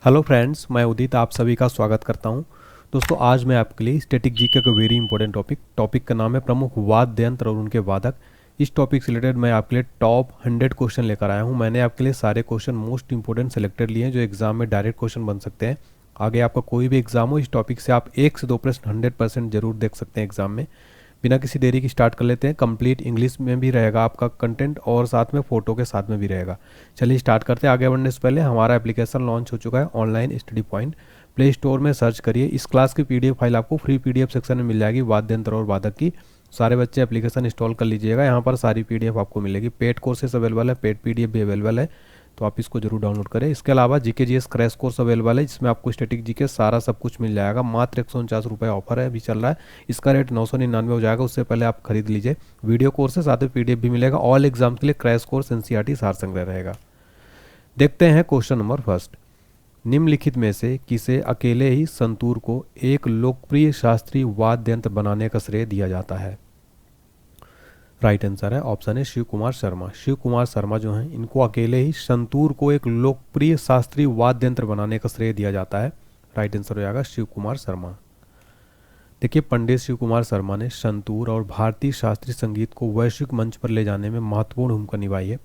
Hello friends, मैं उदित आप सभी का स्वागत करता हूं। दोस्तों, आज मैं आपके लिए स्टैटिक जीके का वेरी इंपॉर्टेंट टॉपिक का नाम है प्रमुख वाद्य यंत्र और उनके वादक। इस टॉपिक से रिलेटेड मैं आपके लिए टॉप 100 क्वेश्चन लेकर आया हूं। मैंने आपके लिए सारे क्वेश्चन मोस्ट इंपॉर्टेंट सेलेक्टेड लिए हैं जो एग्जाम में डायरेक्ट क्वेश्चन बन सकते हैं। आगे आपका कोई भी एग्जाम हो, इस टॉपिक से आप 1 से 2 प्रश्न 100% जरूर देख सकते हैं एग्जाम में। बिना किसी देरी की स्टार्ट कर लेते हैं। कंप्लीट इंग्लिश में भी रहेगा आपका कंटेंट और साथ में फोटो के साथ में भी रहेगा। चलिए स्टार्ट करते हैं। आगे बढ़ने से पहले हमारा एप्लीकेशन लॉन्च हो चुका है, online study point. Play store में सर्च करिए। इस क्लास की पीडीएफ फाइल आपको फ्री पीडीएफ सेक्शन में मिल जाएगी, वाद्य यंत्र और वादक की। सारे बच्चे एप्लीकेशन इंस्टॉल कर लीजिएगा। यहाँ पर सारी पीडीएफ आपको मिलेगी। पेड कोर्सेस अवेलेबल है, पेड पीडीएफ भी अवेलेबल है, तो आप इसको जरूर डाउनलोड करें। इसके अलावा GK GS crash course available है, जिसमें आपको स्टैटिक जीके सारा सब कुछ मिल जाएगा। मात्र 149 रुपये ऑफर है, अभी चल रहा है। इसका रेट 999 हो जाएगा, उससे पहले आप खरीद लीजिए। वीडियो कोर्स है, साथ में पीडीएफ भी मिलेगा। ऑल एग्जाम के लिए क्रैश कोर्स एनसीईआरटी सार संग्रह रहेगा। देखते हैं क्वेश्चन नंबर फर्स्ट। निम्नलिखित में से किसे अकेले ही संतूर को एक लोकप्रिय शास्त्रीय वाद्य यंत्र बनाने का श्रेय दिया जाता है? राइट आंसर है ऑप्शन है शिव कुमार शर्मा। शिव कुमार शर्मा जो हैं, इनको अकेले ही संतूर को एक लोकप्रिय शास्त्रीय वाद्य यंत्र बनाने का श्रेय दिया जाता है। राइट आंसर हो जाएगा शिव कुमार शर्मा। देखिए, पंडित शिव कुमार शर्मा ने संतूर और भारतीय शास्त्रीय संगीत को वैश्विक मंच पर ले जाने में महत्वपूर्ण भूमिका निभाई है।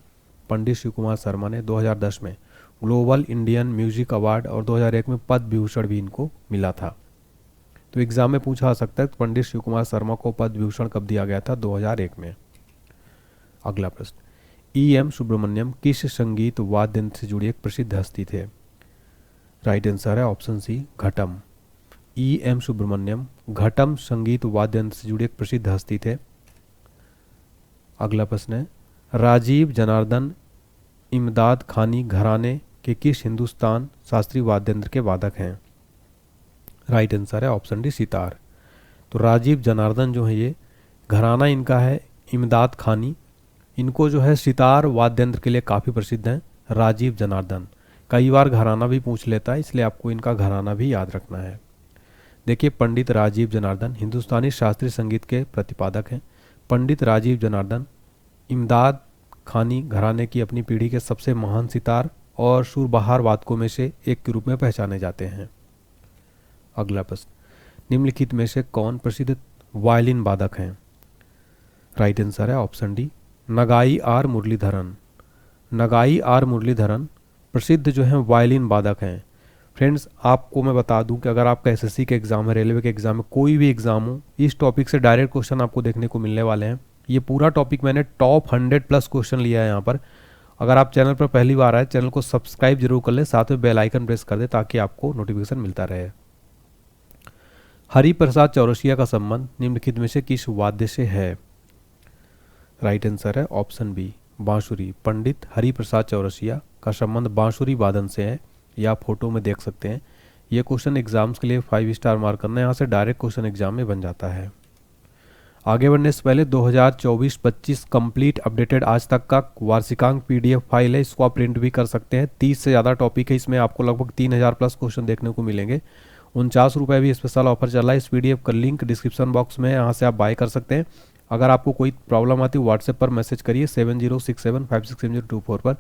पंडित शिव कुमार शर्मा ने 2010 में ग्लोबल इंडियन म्यूजिक अवार्ड और 2001 में पद्म विभूषण भी इनको मिला था। तो एग्जाम में पूछा जा सकता है कि पंडित शिव कुमार शर्मा को पद्म विभूषण कब दिया गया था? 2001 में। अगला प्रश्न, ई.एम. सुब्रमण्यम किस संगीत वाद्य यंत्र से जुड़ी एक प्रसिद्ध हस्ती थे? राइट आंसर है ऑप्शन सी, घटम। ई.एम. सुब्रमण्यम घटम संगीत वाद्य यंत्र से जुड़ी एक प्रसिद्ध हस्ती थे। अगला प्रश्न है, राजीव जनार्दन इमदाद खानी घराने के किस हिंदुस्तान शास्त्रीय वाद्य यंत्र के वादक हैं? राइट आंसर है ऑप्शन डी, सितार। तो राजीव जनार्दन जो है, ये घराना इनका है इमदाद खानी। इनको जो है सितार वाद्य यंत्र के लिए काफ़ी प्रसिद्ध हैं। राजीव जनार्दन कई बार घराना भी पूछ लेता है, इसलिए आपको इनका घराना भी याद रखना है। देखिए, पंडित राजीव जनार्दन हिंदुस्तानी शास्त्रीय संगीत के प्रतिपादक हैं। पंडित राजीव जनार्दन इमदाद खानी घराने की अपनी पीढ़ी के सबसे महान सितार और सुरबहार वादकों में से एक के रूप में पहचाने जाते हैं। अगला प्रश्न, निम्नलिखित में से कौन प्रसिद्ध वायलिन वादक हैं? राइट आंसर है option D, Nagai R Muralidharan. Nagai R Muralidharan प्रसिद्ध जो हैं वायलिन वादक हैं। फ्रेंड्स, आपको मैं बता दूं कि अगर आपका एसएससी के एग्जाम है, रेलवे के एग्जाम है, कोई भी एग्जाम हो, इस टॉपिक से डायरेक्ट क्वेश्चन आपको देखने को मिलने वाले हैं। ये पूरा टॉपिक मैंने टॉप 100+ क्वेश्चन लिया है यहाँ पर। अगर आप चैनल पर पहली बार आए, चैनल को सब्सक्राइब जरूर कर ले, साथ में बेल आइकन प्रेस कर दे ताकि आपको नोटिफिकेशन मिलता रहे। हरिप्रसाद चौरसिया का संबंध निम्नलिखित में से किस वाद्य से है? राइट आंसर है ऑप्शन बी, बांसुरी। पंडित हरिप्रसाद चौरसिया का संबंध बांसुरी वादन से है। ये आप फोटो में देख सकते हैं। ये क्वेश्चन एग्जाम्स के लिए 5 स्टार मार्क करना है, यहाँ से डायरेक्ट क्वेश्चन एग्जाम में बन जाता है। आगे बढ़ने से पहले 2024-25 कंप्लीट अपडेटेड आज तक का वार्षिकांक पीडीएफ फाइल है, इसको आप प्रिंट भी कर सकते हैं। 30 से ज़्यादा टॉपिक है, इसमें आपको लगभग 3000+ क्वेश्चन देखने को मिलेंगे। 49 रुपये भी स्पेशल ऑफर चल रहा है। इस पीडीएफ का लिंक डिस्क्रिप्शन बॉक्स में है, यहाँ से आप बाय कर सकते हैं। अगर आपको कोई प्रॉब्लम आती है, व्हाट्सएप पर मैसेज करिए 7067567024 पर।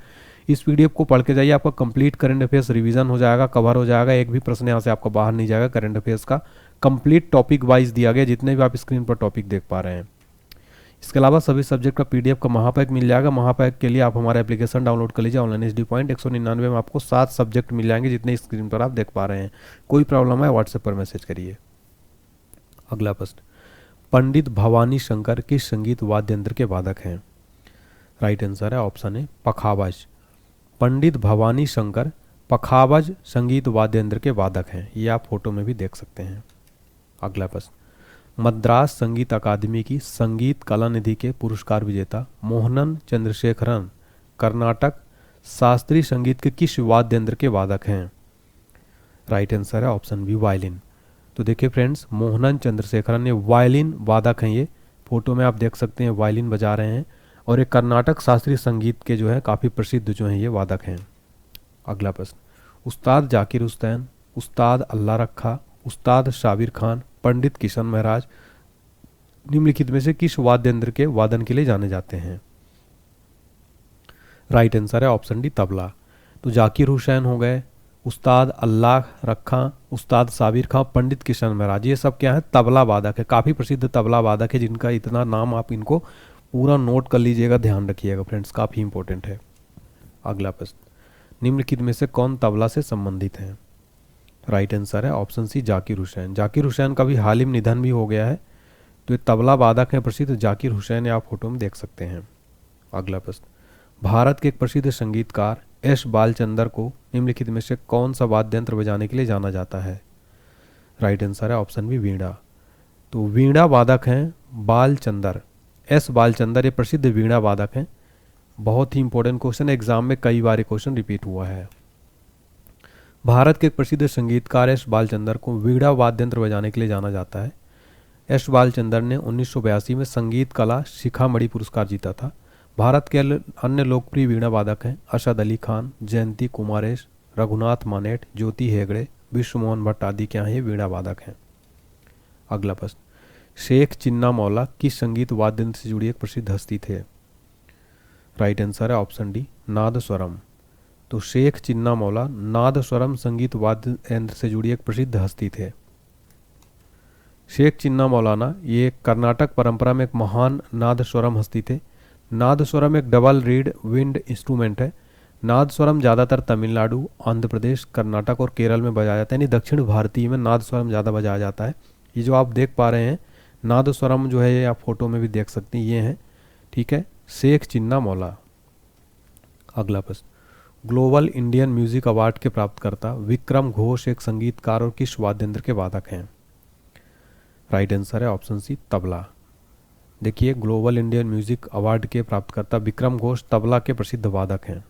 इस पीडीएफ को पढ़ के जाइए, आपका कंप्लीट करंट अफेयर्स रिवीजन हो जाएगा, कवर हो जाएगा। एक भी प्रश्न यहाँ से आपका बाहर नहीं जाएगा। करंट अफेयर्स का कंप्लीट टॉपिक वाइज दिया गया, जितने भी आप स्क्रीन पर टॉपिक देख पा रहे हैं। इसके अलावा सभी सब्जेक्ट का पीडीएफ का महापैक मिल जाएगा। महापैक के लिए आप हमारा एप्लीकेशन डाउनलोड कर लीजिए, ऑनलाइन एसडी पॉइंट। 199 में आपको 7 सब्जेक्ट मिल जाएंगे, जितने स्क्रीन पर आप देख पा रहे हैं। कोई प्रॉब्लम है, व्हाट्सएप पर मैसेज करिए। अगला प्रश्न, पंडित भवानी शंकर किस संगीत वाद्य यंत्र के वादक हैं? राइट आंसर है ऑप्शन ए, पखावज। पंडित भवानी शंकर पखावज संगीत वाद्य यंत्र के वादक हैं। ये आप फोटो में भी देख सकते हैं। अगला प्रश्न, मद्रास संगीत अकादमी की संगीत कला निधि के पुरस्कार विजेता मोहनन चंद्रशेखरन कर्नाटक शास्त्रीय संगीत के किस वाद्य यंत्र के वादक हैं? राइट आंसर है ऑप्शन बी, वायलिन। तो देखिए फ्रेंड्स, मोहनन चंद्रशेखरन ये वायलिन वादक हैं। ये फोटो में आप देख सकते हैं, वायलिन बजा रहे हैं और ये कर्नाटक शास्त्रीय संगीत के जो है काफ़ी प्रसिद्ध जो हैं ये वादक हैं। अगला प्रश्न, उस्ताद जाकिर हुसैन, उस्ताद अल्लाह रखा, उस्ताद शाबिर खान, पंडित किशन महाराज निम्नलिखित में से किस वाद्य यंत्र के वादन के लिए जाने जाते हैं? राइट आंसर है ऑप्शन डी, तबला। तो जाकिर हुसैन हो गए, उस्ताद अल्लाह रखा, उस्ताद साबिर खां, पंडित किशन महाराज, ये सब क्या है, तबला वादक है, काफ़ी प्रसिद्ध तबला वादक है, जिनका इतना नाम आप इनको पूरा नोट कर लीजिएगा, ध्यान रखिएगा फ्रेंड्स, काफ़ी इंपॉर्टेंट है। अगला प्रश्न, निम्नलिखित में से कौन तबला से संबंधित है? राइट आंसर है ऑप्शन सी जाकिर हुसैन। जाकिर हुसैन का भी हाल ही में निधन भी हो गया है। तो ये तबला वादक हैं प्रसिद्ध जाकिर हुसैन, आप फोटो में देख सकते हैं। अगला प्रश्न, भारत के एक प्रसिद्ध संगीतकार एस बालचंदर को निम्नलिखित में से कौन सा वाद्य यंत्र बजाने के लिए जाना जाता है? राइट आंसर है ऑप्शन बी वीणा। तो वीणा वादक हैं बालचंदर, एस बालचंदर, ये प्रसिद्ध वीणा वादक हैं। बहुत ही इंपॉर्टेंट क्वेश्चन, एग्जाम में कई बार क्वेश्चन रिपीट हुआ है। भारत के एक प्रसिद्ध संगीतकार एस बालचंदर को वीणा वाद्य यंत्र बजाने के लिए जाना जाता है। एस बालचंदर ने 1982 में संगीत कला शिखामणि पुरस्कार जीता था। भारत के अन्य लोकप्रिय वीणा वादक हैं अरशद अली खान, जयंती कुमारेश, रघुनाथ मानेट, ज्योति हेगड़े, विश्व मोहन भट्ट आदि क्या हैं, वीणा वादक हैं। अगला प्रश्न, शेख चिन्ना मौला किस संगीत वाद्य यंत्र से जुड़ी एक प्रसिद्ध हस्ती थे? राइट आंसर है ऑप्शन डी नादस्वरम। तो शेख चिन्ना मौला नादस्वरम संगीत वाद्य यंत्र से जुड़ी एक प्रसिद्ध हस्ती थे। शेख चिन्ना मौलाना ये कर्नाटक परंपरा में एक महान नादस्वरम हस्ती थे। नादस्वरम एक डबल रीड विंड इंस्ट्रूमेंट है। नादस्वरम ज़्यादातर तमिलनाडु, आंध्र प्रदेश, कर्नाटक और केरल में बजाया जाता है, यानी दक्षिण भारतीय में नादस्वरम ज़्यादा बजाया जाता है। ये जो आप देख पा रहे हैं नादस्वरम जो है, ये आप फोटो में भी देख सकते हैं, ये हैं, ठीक है, शेख चिन्ना मौला। अगला प्रश्न, ग्लोबल इंडियन म्यूजिक अवार्ड के प्राप्तकर्ता विक्रम घोष एक संगीतकार और किस वाद्य यंत्र के वादक हैं? राइट आंसर है ऑप्शन सी तबला। देखिए, ग्लोबल इंडियन म्यूजिक अवार्ड के प्राप्तकर्ता विक्रम घोष तबला के प्रसिद्ध वादक हैं।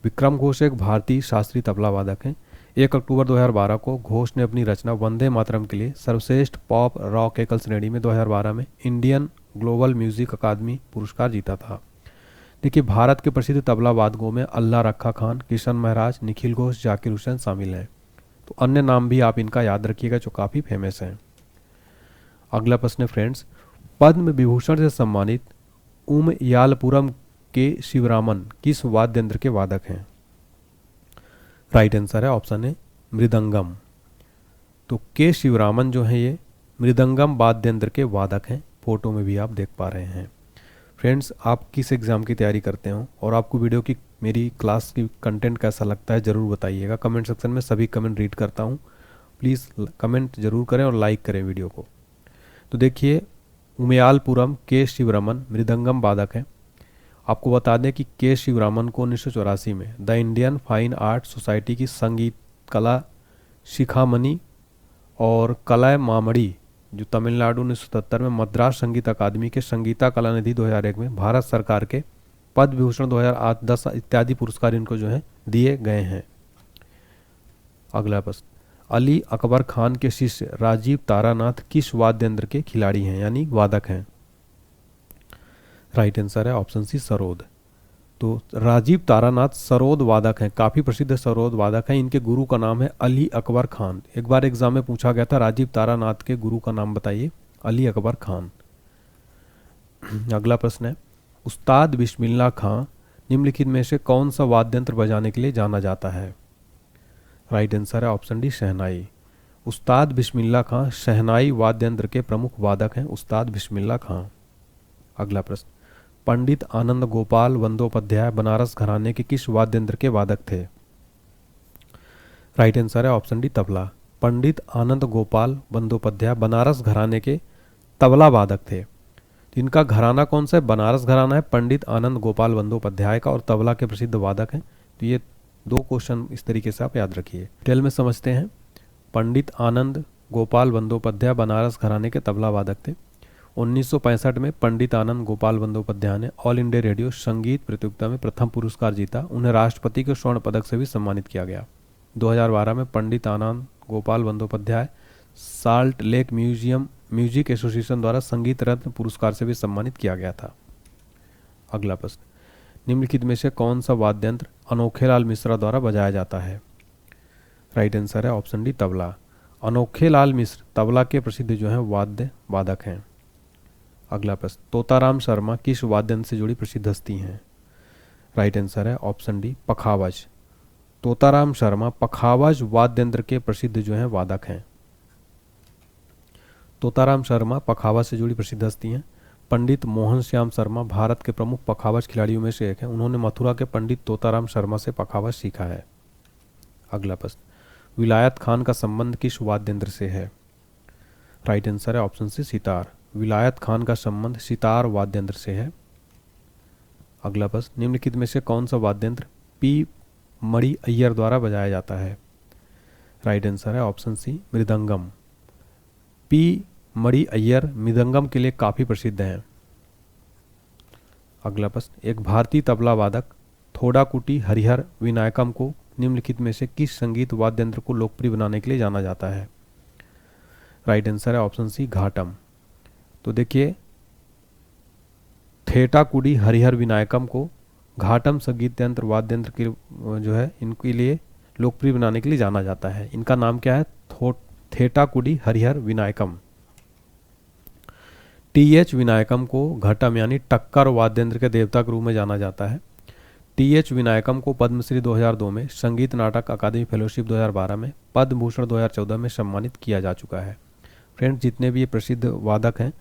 विक्रम घोष एक भारतीय शास्त्रीय तबला वादक हैं। 1 अक्टूबर 2012 को घोष ने अपनी रचना वंदे मातरम के लिए सर्वश्रेष्ठ पॉप रॉक एकल श्रेणी में 2012 में इंडियन ग्लोबल म्यूजिक अकादमी पुरस्कार जीता था। देखिए, भारत के प्रसिद्ध तबला वादकों में अल्लाह रखा खान, किशन महाराज, निखिल घोष, जाकिर हुसैन शामिल हैं। तो अन्य नाम भी आप इनका याद रखिएगा जो काफ़ी फेमस हैं। अगला प्रश्न है फ्रेंड्स, पद्म विभूषण से सम्मानित उमयालपुरम के शिवरामन किस वाद्य यंत्र के वादक हैं? राइट आंसर है ऑप्शन ए मृदंगम। तो के शिवरामन जो है ये मृदंगम वाद्य यंत्र के वादक हैं, फोटो में भी आप देख पा रहे हैं। फ्रेंड्स, आप किस एग्ज़ाम की तैयारी करते हो और आपको वीडियो की मेरी क्लास की कंटेंट कैसा लगता है ज़रूर बताइएगा। कमेंट सेक्शन में सभी कमेंट रीड करता हूँ, प्लीज़ कमेंट ज़रूर करें और लाइक करें वीडियो को। तो देखिए, उमयालपुरम के शिवरामन मृदंगम वादक हैं। आपको बता दें कि के शिवरामन को 1984 में the Indian fine art society की संगीत कला शिखामणि और कला मामड़ी जो तमिलनाडु 1977 में, मद्रास संगीत अकादमी के संगीता कला निधि 2001 में, भारत सरकार के पद्म विभूषण 2008-10 इत्यादि पुरस्कार इनको जो है दिए गए हैं। अगला प्रश्न, अली अकबर खान के शिष्य राजीव तारानाथ किस वाद्य यंत्र के खिलाड़ी हैं, यानी वादक हैं? राइट आंसर है ऑप्शन सी सरोद। तो राजीव तारानाथ सरोद वादक हैं, काफ़ी प्रसिद्ध सरोद वादक हैं। इनके गुरु का नाम है अली अकबर खान। एक बार एग्जाम में पूछा गया था राजीव तारानाथ के गुरु का नाम बताइए, अली अकबर खान। अगला प्रश्न है, उस्ताद बिस्मिल्लाह खां निम्नलिखित में से कौन सा वाद्य यंत्र बजाने के लिए जाना जाता है? राइट आंसर है ऑप्शन डी शहनाई। उस्ताद बिस्मिल्लाह खां शहनाई वाद्य यंत्र के प्रमुख वादक हैं, उस्ताद बिस्मिल्लाह खां। अगला प्रश्न, पंडित आनंद गोपाल बंदोपाध्याय बनारस घराने के किस वाद्य यंत्र के वादक थे? राइट आंसर है ऑप्शन डी तबला। पंडित आनंद गोपाल बंदोपाध्याय बनारस घराने के तबला वादक थे। इनका घराना कौन सा है? बनारस घराना है पंडित आनंद गोपाल बंदोपाध्याय का, और तबला के प्रसिद्ध वादक हैं। तो ये 2 क्वेश्चन इस तरीके से आप याद रखिए। डिटेल में समझते हैं। पंडित आनंद गोपाल बंदोपाध्याय बनारस घराने के तबला वादक थे। 1965 में पंडित आनंद गोपाल बंदोपाध्याय ने ऑल इंडिया रेडियो संगीत प्रतियोगिता में प्रथम पुरस्कार जीता। उन्हें राष्ट्रपति के स्वर्ण पदक से भी सम्मानित किया गया। 2012 में Pandit Anand Gopal Bandopadhyay Salt Lake Music Association द्वारा संगीत रत्न पुरस्कार से भी सम्मानित किया गया था। अगला प्रश्न, निम्नलिखित में से कौन सा वाद्य यंत्र अनोखेलाल मिश्रा द्वारा बजाया जाता है? राइट आंसर है ऑप्शन डी तबला। अनोखेलाल मिश्र तबला के प्रसिद्ध जो है वाद्य वादक हैं। अगला प्रश्न, तोताराम शर्मा किस वाद्य यंत्र से जुड़ी प्रसिद्ध हस्ती हैं? राइट आंसर है ऑप्शन डी पखावज। तोताराम शर्मा पखावज वाद्य यंत्र के प्रसिद्ध जो हैं वादक हैं। तोताराम शर्मा पखावज से जुड़ी प्रसिद्ध हस्ती हैं। पंडित मोहन श्याम शर्मा भारत के प्रमुख पखावज खिलाड़ियों में से एक हैं। उन्होंने मथुरा के पंडित तोताराम शर्मा से पखावज सीखा है। अगला प्रश्न, विलायत खान का संबंध किस वाद्य यंत्र से है? राइट आंसर है ऑप्शन सी सितार। विलायत खान का संबंध सितार वाद्य यंत्र से है। अगला प्रश्न, निम्नलिखित में से कौन सा वाद्य यंत्र पी मणि अय्यर द्वारा बजाया जाता है? राइट आंसर है ऑप्शन सी मृदंगम। पी मणि अय्यर मृदंगम के लिए काफी प्रसिद्ध हैं। अगला प्रश्न, एक भारतीय तबला वादक थोडाकुटी हरिहर विनायकम को निम्नलिखित में से किस संगीत वाद्य यंत्र को लोकप्रिय बनाने के लिए जाना जाता है? राइट आंसर है ऑप्शन सी घाटम। तो देखिए, थेटाकुडी हरिहर विनायकम को घाटम संगीत यंत्र वाद्य यंत्र के जो है इनके लिए लोकप्रिय बनाने के लिए जाना जाता है। इनका नाम क्या है? थेटाकुडी हरिहर विनायकम। टी.एच. विनायकम को घटम यानी टक्कर वाद्य यंत्र के देवता के रूप में जाना जाता है। टी.एच. विनायकम को पद्मश्री 2002 में, संगीत नाटक अकादमी फेलोशिप 2012 में, पद्म भूषण 2014 में सम्मानित किया जा चुका है। फ्रेंड्स, जितने भी ये प्रसिद्ध वादक हैं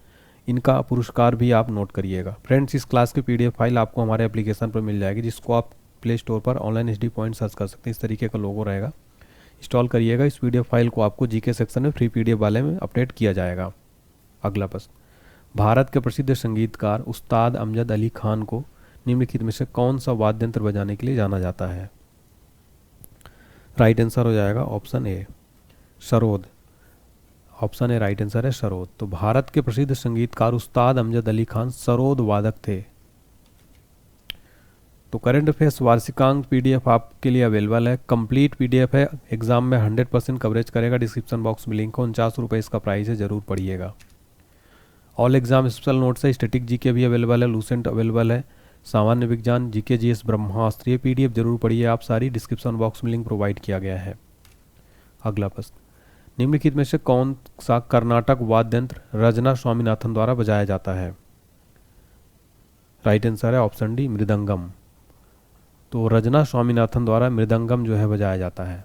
इनका पुरस्कार भी आप नोट करिएगा। फ्रेंड्स, इस क्लास की पीडीएफ फाइल आपको हमारे एप्लीकेशन पर मिल जाएगी, जिसको आप प्ले स्टोर पर ऑनलाइन HD पॉइंट सर्च कर सकते हैं। इस तरीके का लोगो रहेगा, इंस्टॉल करिएगा। इस पीडीएफ फाइल को आपको जीके सेक्शन में फ्री पीडीएफ वाले में अपडेट किया जाएगा। अगला प्रश्न, भारत के प्रसिद्ध संगीतकार उस्ताद अमजद अली खान को निम्नलिखित में से कौन सा वाद्य यंत्र बजाने के लिए जाना जाता है? राइट आंसर हो जाएगा option A sarod. Option A right answer है सरोद। तो भारत के प्रसिद्ध संगीतकार उस्ताद अमजद अली खान सरोद वादक थे। तो करंट अफेयर्स वार्षिकांक पीडीएफ आपके लिए अवेलेबल है। कंप्लीट पीडीएफ है, एग्जाम में 100% कवरेज करेगा। डिस्क्रिप्शन बॉक्स में लिंक है, 49 रुपये इसका प्राइस है, जरूर पढ़िएगा। ऑल एग्जाम स्पेशल नोट्स है, स्टैटिक जीके भी अवेलेबल है, लूसेंट अवेलेबल है, सामान्य विज्ञान, जीके जीएस, ब्रह्मास्त्र, ये पीडीएफ जरूर पढ़िए आप सारी। डिस्क्रिप्शन बॉक्स में लिंक प्रोवाइड किया गया है। अगला प्रश्न, निम्नलिखित में से कौन सा कर्नाटक वाद्य यंत्र रजना स्वामीनाथन द्वारा बजाया जाता है? राइट आंसर है ऑप्शन डी मृदंगम। तो रजना स्वामीनाथन द्वारा मृदंगम जो है बजाया जाता है।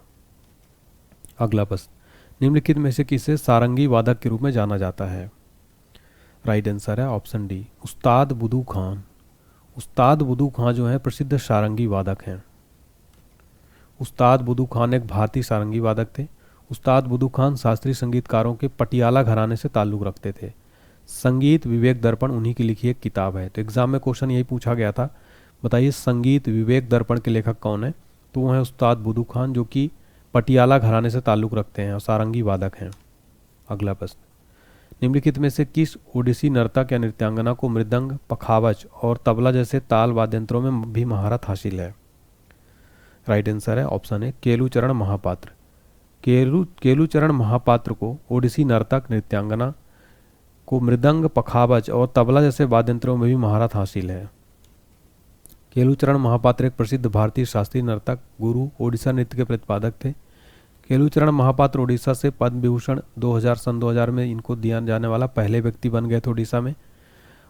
अगला प्रश्न, निम्नलिखित में से किसे सारंगी वादक के रूप में जाना जाता है? राइट आंसर है ऑप्शन डी उस्ताद बुद्धू खान। उस्ताद बुद्धू खान जो है प्रसिद्ध सारंगी वादक हैं। उस्ताद बुद्धू खान एक भारतीय सारंगी वादक थे। उस्ताद बुद्धू खान शास्त्रीय संगीतकारों के पटियाला घराने से ताल्लुक़ रखते थे। संगीत विवेक दर्पण उन्हीं की लिखी एक किताब है। तो एग्जाम में क्वेश्चन यही पूछा गया था, बताइए संगीत विवेक दर्पण के लेखक कौन है? तो वो है उस्ताद बुद्धू खान, जो कि पटियाला घराने से ताल्लुक़ रखते हैं और सारंगी वादक हैं। अगला प्रश्न, निम्नलिखित में से किस ओडिसी नर्तक या नृत्यांगना को मृदंग, पखावज और तबला जैसे ताल वाद्य यंत्रों में भी महारत हासिल है? राइट आंसर है ऑप्शन ए केलुचरण महापात्र। केलुचरण महापात्र को ओडिसी नर्तक नृत्यांगना को मृदंग, पखावज और तबला जैसे वाद्य यंत्रों में भी महारत हासिल है। केलुचरण महापात्र एक प्रसिद्ध भारतीय शास्त्रीय नर्तक, गुरु, ओडिशा नृत्य के प्रतिपादक थे। केलुचरण महापात्र ओडिशा से पद्म विभूषण 2000 में इनको दिया जाने वाला पहले व्यक्ति बन गए थे ओडिशा में।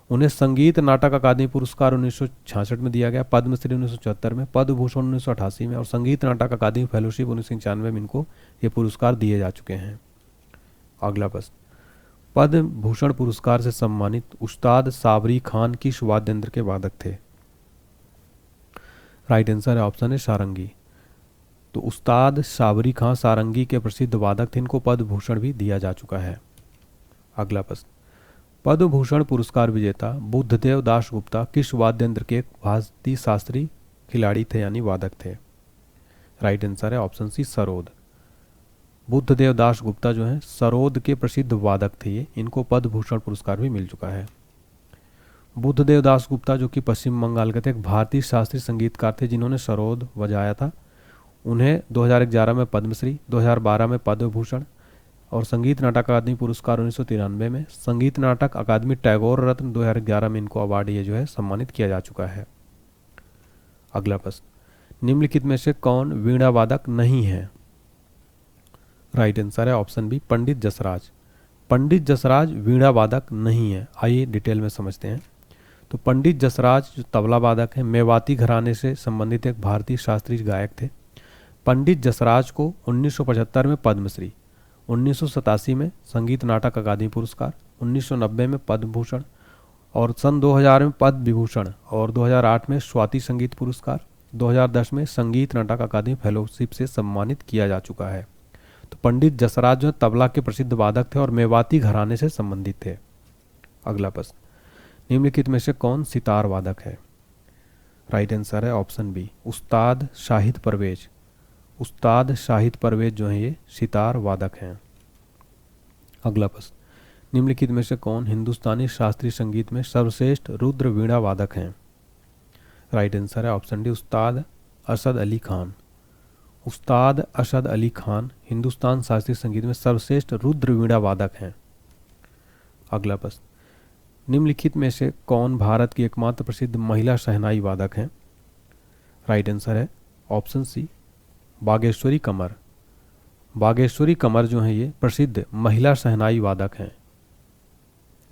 उन्हें संगीत नाटक अकादमी पुरस्कार 1966 में दिया गया, पद्मश्री 1974 में, पद्म भूषण 1988 में और संगीत नाटक अकादमी फेलोशिप 1995 में इनको ये पुरस्कार दिए जा चुके हैं। अगला प्रश्न, पद्म भूषण पुरस्कार से सम्मानित उस्ताद साबरी खान किस वाद्य यंत्र के वादक थे? राइट आंसर है ऑप्शन है सारंगी। तो उस्ताद साबरी खान सारंगी के प्रसिद्ध वादक थे, इनको पद्म भूषण भी दिया जा चुका है। अगला प्रश्न, पद्म भूषण पुरस्कार विजेता बुद्धदेव दास गुप्ता किस वाद्य यंत्र के भारतीय शास्त्रीय खिलाड़ी थे यानी वादक थे? राइट आंसर है ऑप्शन सी सरोद। बुद्धदेव दास गुप्ता जो है सरोद के प्रसिद्ध वादक थे, ये इनको पद्म भूषण पुरस्कार भी मिल चुका है। बुद्धदेव दास गुप्ता जो कि पश्चिम बंगाल के थे, एक भारतीय शास्त्रीय संगीतकार थे जिन्होंने सरोद बजाया था। उन्हें 2011 में पद्मश्री, 2012 में पद्म भूषण और संगीत नाटक अकादमी पुरस्कार 1993 में, संगीत नाटक अकादमी टैगोर रत्न 2011 में इनको अवार्ड ये जो है सम्मानित किया जा चुका है। अगला प्रश्न, निम्नलिखित में से कौन वीणा वादक नहीं है? राइट आंसर है ऑप्शन बी पंडित जसराज। पंडित जसराज वीणा वादक नहीं है। आइए डिटेल में समझते हैं। तो पंडित जसराज जो तबला वादक है, मेवाती घराने से संबंधित एक भारतीय शास्त्रीय गायक थे। पंडित जसराज को 1975 में पद्मश्री, 1987 में संगीत नाटक अकादमी पुरस्कार, 1990 में पद्म भूषण और सन 2000 में पद्म विभूषण और 2008 में स्वाति संगीत पुरस्कार, 2010 में संगीत नाटक अकादमी फेलोशिप से सम्मानित किया जा चुका है। तो पंडित जसराज जो तबला के प्रसिद्ध वादक थे और मेवाती घराने से संबंधित थे। अगला प्रश्न, निम्नलिखित में से कौन सितार वादक है? राइट आंसर है ऑप्शन बी, उस्ताद शाहिद परवेज। उस्ताद शाहिद परवेज जो है ये सितार वादक हैं। अगला प्रश्न, निम्नलिखित में से कौन हिंदुस्तानी शास्त्रीय संगीत में सर्वश्रेष्ठ रुद्र वीणा वादक हैं? राइट आंसर है ऑप्शन डी, उस्ताद असद अली खान। उस्ताद असद अली खान हिंदुस्तान शास्त्रीय संगीत में सर्वश्रेष्ठ रुद्र वीणा वादक हैं। अगला प्रश्न, निम्नलिखित में से कौन भारत की एकमात्र प्रसिद्ध महिला शहनाई वादक हैं? राइट आंसर है ऑप्शन सी, बागेश्वरी कमर। बागेश्वरी कमर जो है ये प्रसिद्ध महिला शहनाई वादक हैं।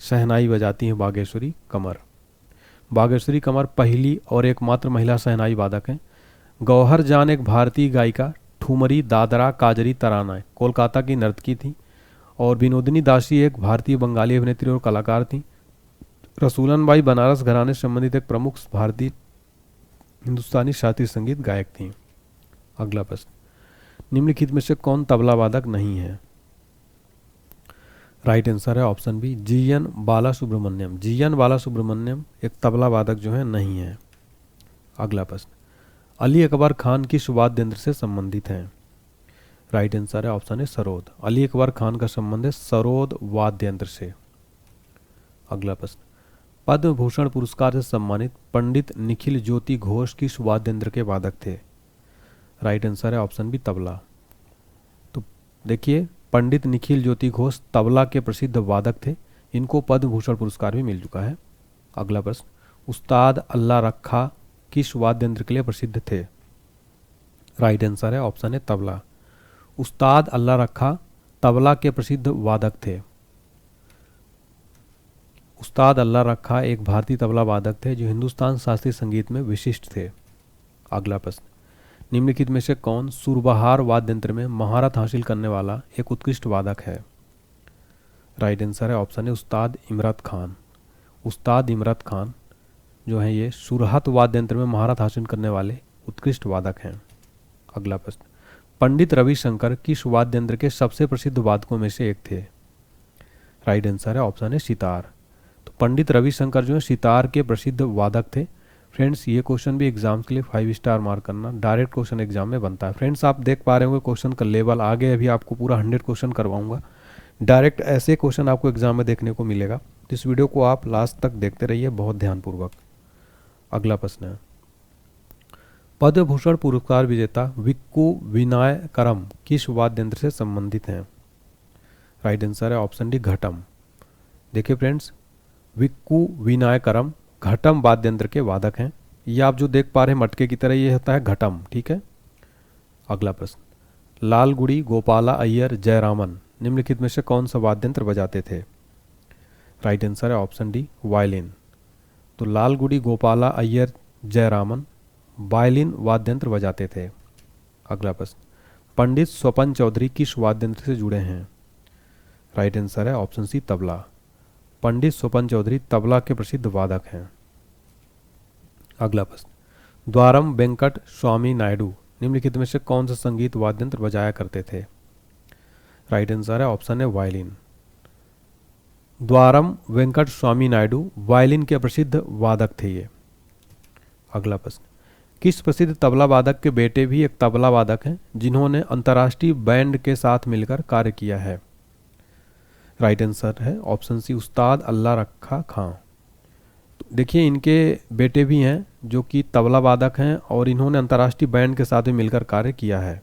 शहनाई बजाती हैं बागेश्वरी कमर। बागेश्वरी कमर पहली और एकमात्र महिला शहनाई वादक हैं। गौहर जान एक भारतीय गायिका, ठुमरी, दादरा, काजरी, तराना कोलकाता की नर्तकी थी और विनोदिनी दासी एक भारतीय बंगाली अभिनेत्री और कलाकार थी। रसूलन बाई बनारस घराने से संबंधित एक प्रमुख भारतीय हिंदुस्तानी शास्त्रीय संगीत गायक थी। अगला प्रश्न, निम्नलिखित में से कौन तबला वादक नहीं है? राइट आंसर है ऑप्शन बी, जीएन बाला सुब्रमण्यम। जीएन बाला सुब्रमण्यम एक तबला वादक जो है नहीं है। अगला प्रश्न, अली अकबर खान किस वाद्य यंत्र से संबंधित हैं? राइट आंसर है ऑप्शन ए, सरोद। अली अकबर खान का संबंध है सरोद वाद्य यंत्र से। अगला प्रश्न, पद्म भूषण पुरस्कार से सम्मानित पंडित निखिल ज्योति घोष किस वाद्य यंत्र के वादक थे? राइट आंसर है ऑप्शन बी, तबला। तो देखिए, पंडित निखिल ज्योति घोष तबला के प्रसिद्ध वादक थे। इनको पद्म भूषण पुरस्कार भी मिल चुका है। अगला प्रश्न, उस्ताद अल्लाह रखा किस वाद्य यंत्र के लिए प्रसिद्ध थे? राइट आंसर है ऑप्शन है, तबला। उस्ताद अल्लाह रखा तबला के प्रसिद्ध वादक थे। उस्ताद अल्लाह रखा एक भारतीय तबला वादक थे जो हिंदुस्तान शास्त्रीय संगीत में विशिष्ट थे। अगला प्रश्न, निम्नलिखित में से कौन सुरबहार वाद्य यंत्र में महारत हासिल करने वाला एक उत्कृष्ट वादक है? राइट आंसर है ऑप्शन है, उस्ताद इमरत खान। उस्ताद इमरत खान जो है ये सुरहत वाद्य यंत्र में महारत हासिल करने वाले उत्कृष्ट वादक हैं। अगला प्रश्न, पंडित रविशंकर किस वाद्य यंत्र के सबसे प्रसिद्ध वादकों में से एक थे? राइट आंसर है ऑप्शन है, सितार। तो पंडित रविशंकर जो है सितार के प्रसिद्ध वादक थे। फ्रेंड्स, ये क्वेश्चन भी एग्जाम के लिए 5 स्टार मार्क करना, डायरेक्ट क्वेश्चन एग्जाम में बनता है। फ्रेंड्स, आप देख पा रहे होंगे क्वेश्चन का लेवल, आगे अभी आपको पूरा 100 क्वेश्चन करवाऊंगा। डायरेक्ट ऐसे क्वेश्चन आपको एग्जाम में देखने को मिलेगा। तो इस वीडियो को आप लास्ट तक देखते रहिए बहुत ध्यानपूर्वक। अगला प्रश्न है, पद्म भूषण पुरस्कार विजेता विक्कू विनायकरम किस वाद्य यंत्र से संबंधित हैं? राइट आंसर है ऑप्शन डी, घटम। देखिए फ्रेंड्स, विक्कू विनायकरम घटम वाद्य यंत्र के वादक हैं। ये आप जो देख पा रहे हैं मटके की तरह, ये होता है घटम। ठीक है। अगला प्रश्न, लालगुड़ी गोपाला अय्यर जयरामन निम्नलिखित में से कौन सा वाद्य यंत्र बजाते थे? राइट आंसर है ऑप्शन डी, वायलिन। तो लालगुड़ी गोपाला अय्यर जयरामन वायलिन वाद्य यंत्र बजाते थे। अगला प्रश्न, पंडित स्वपन चौधरी किस वाद्य यंत्र से जुड़े हैं? राइट आंसर है ऑप्शन सी, तबला। पंडित स्वपन चौधरी तबला के प्रसिद्ध वादक हैं। अगला प्रश्न, द्वारम वेंकट स्वामी नायडू निम्नलिखित में से कौन सा संगीत वाद्य यंत्र बजाया करते थे? राइट आंसर है ऑप्शन है, वायलिन। द्वारम वेंकट स्वामी नायडू वायलिन के प्रसिद्ध वादक थे ये। अगला प्रश्न, किस प्रसिद्ध तबला वादक के बेटे भी एक तबला वादक हैं जिन्होंने अंतर्राष्ट्रीय बैंड के साथ मिलकर कार्य किया है? राइट आंसर है ऑप्शन सी, उस्ताद अल्लाह रखा खां। तो देखिए, इनके बेटे भी हैं जो कि तबला वादक हैं और इन्होंने अंतर्राष्ट्रीय बैंड के साथ भी मिलकर कार्य किया है।